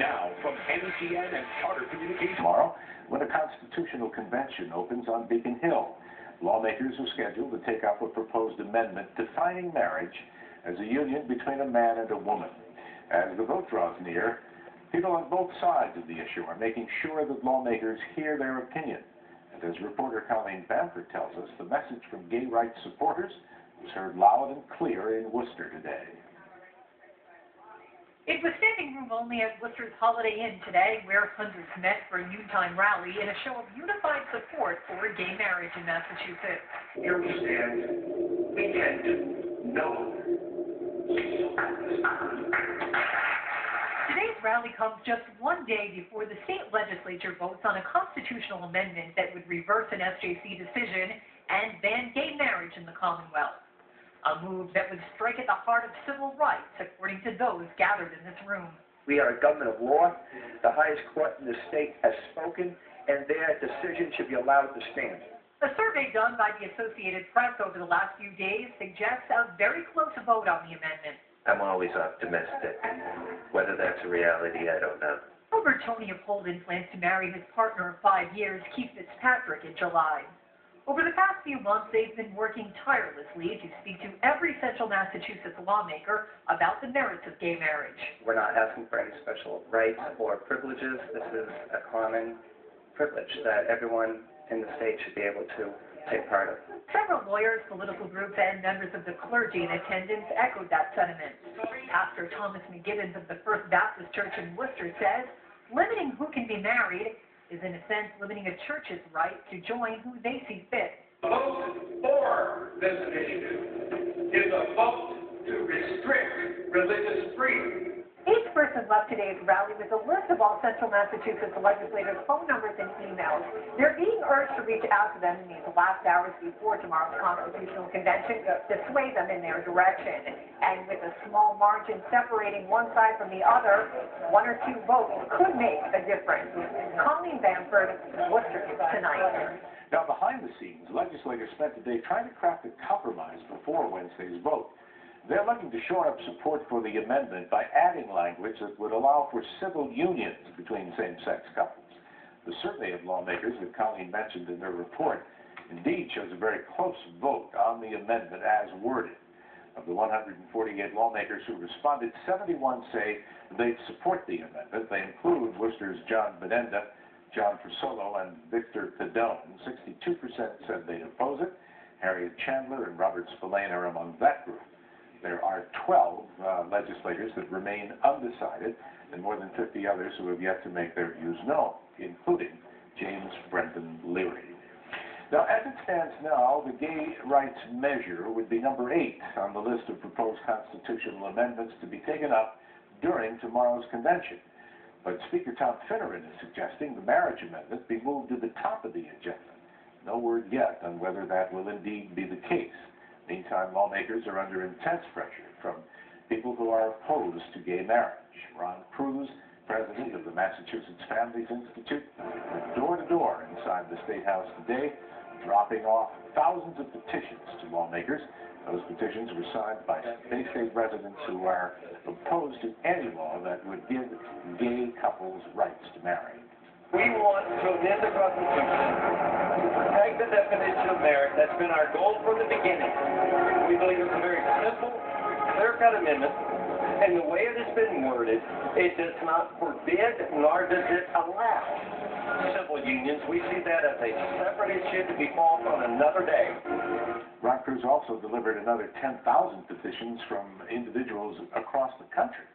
Now, from NGN and Charter Communications. Tomorrow, when a constitutional convention opens on Beacon Hill, lawmakers are scheduled to take up a proposed amendment defining marriage as a union between a man and a woman. As the vote draws near, people on both sides of the issue are making sure that lawmakers hear their opinion. And as reporter Colleen Bamford tells us, the message from gay rights supporters was heard loud and clear in Worcester today. It was standing room only at Worcester's Holiday Inn today, where hundreds met for a noontime rally in a show of unified support for gay marriage in Massachusetts. Here we stand, we can do no other. Today's rally comes just one day before the state legislature votes on a constitutional amendment that would reverse an SJC decision and ban gay marriage in the Commonwealth. A move that would strike at the heart of civil rights, according to those gathered in this room. We are a government of law. The highest court in the state has spoken, and their decision should be allowed to stand. A survey done by the Associated Press over the last few days suggests a very close vote on the amendment. I'm always optimistic. Whether that's a reality, I don't know. Toney of Holden plans to marry his partner of 5 years, Keith Fitzpatrick, in July. Over the past few months, they've been working tirelessly to speak to every central Massachusetts lawmaker about the merits of gay marriage. We're not asking for any special rights or privileges. This is a common privilege that everyone in the state should be able to take part of. Several lawyers, political groups, and members of the clergy in attendance echoed that sentiment. Pastor Thomas McGibbons of the First Baptist Church in Worcester says limiting who can be married is in a sense limiting a church's right to join who they see fit. The vote for this initiative is a vote to restrict religious freedom. Each person left today's rally with a list of all central Massachusetts legislators' phone numbers and emails. They're being urged to reach out to them in these last hours before tomorrow's constitutional convention to sway them in their direction. And with a small margin separating one side from the other, 1 or 2 votes could make a difference. Colleen Bamford, Worcester Tonight. Now, behind the scenes, legislators spent the day trying to craft a compromise before Wednesday's vote. They're looking to shore up support for the amendment by adding language that would allow for civil unions between same-sex couples. The survey of lawmakers that Colleen mentioned in their report indeed shows a very close vote on the amendment as worded. Of the 148 lawmakers who responded, 71 say they'd support the amendment. They include Worcester's John Benenda, John Frisolo, and Victor Pedone. 62% said they'd oppose it. Harriet Chandler and Robert Spillane are among that group. There are 12 legislators that remain undecided, and more than 50 others who have yet to make their views known, including James Brendan Leary. Now, as it stands now, the gay rights measure would be number 8 on the list of proposed constitutional amendments to be taken up during tomorrow's convention. But Speaker Tom Finneran is suggesting the marriage amendment be moved to the top of the agenda. No word yet on whether that will indeed be the case. Meantime, lawmakers are under intense pressure from people who are opposed to gay marriage. Ron Cruz, president of the Massachusetts Families Institute, went door-to-door inside the State House today, dropping off thousands of petitions to lawmakers. Those petitions were signed by Bay State residents who are opposed to any law that would give gay couples rights to marry. We want to amend the Constitution to protect the definition of marriage. That's been our goal from the beginning. We believe it's a very simple, clear-cut amendment, and the way it has been worded, it does not forbid nor does it allow civil unions. We see that as a separate issue to be fought on another day. Ron Cruz also delivered another 10,000 petitions from individuals across the country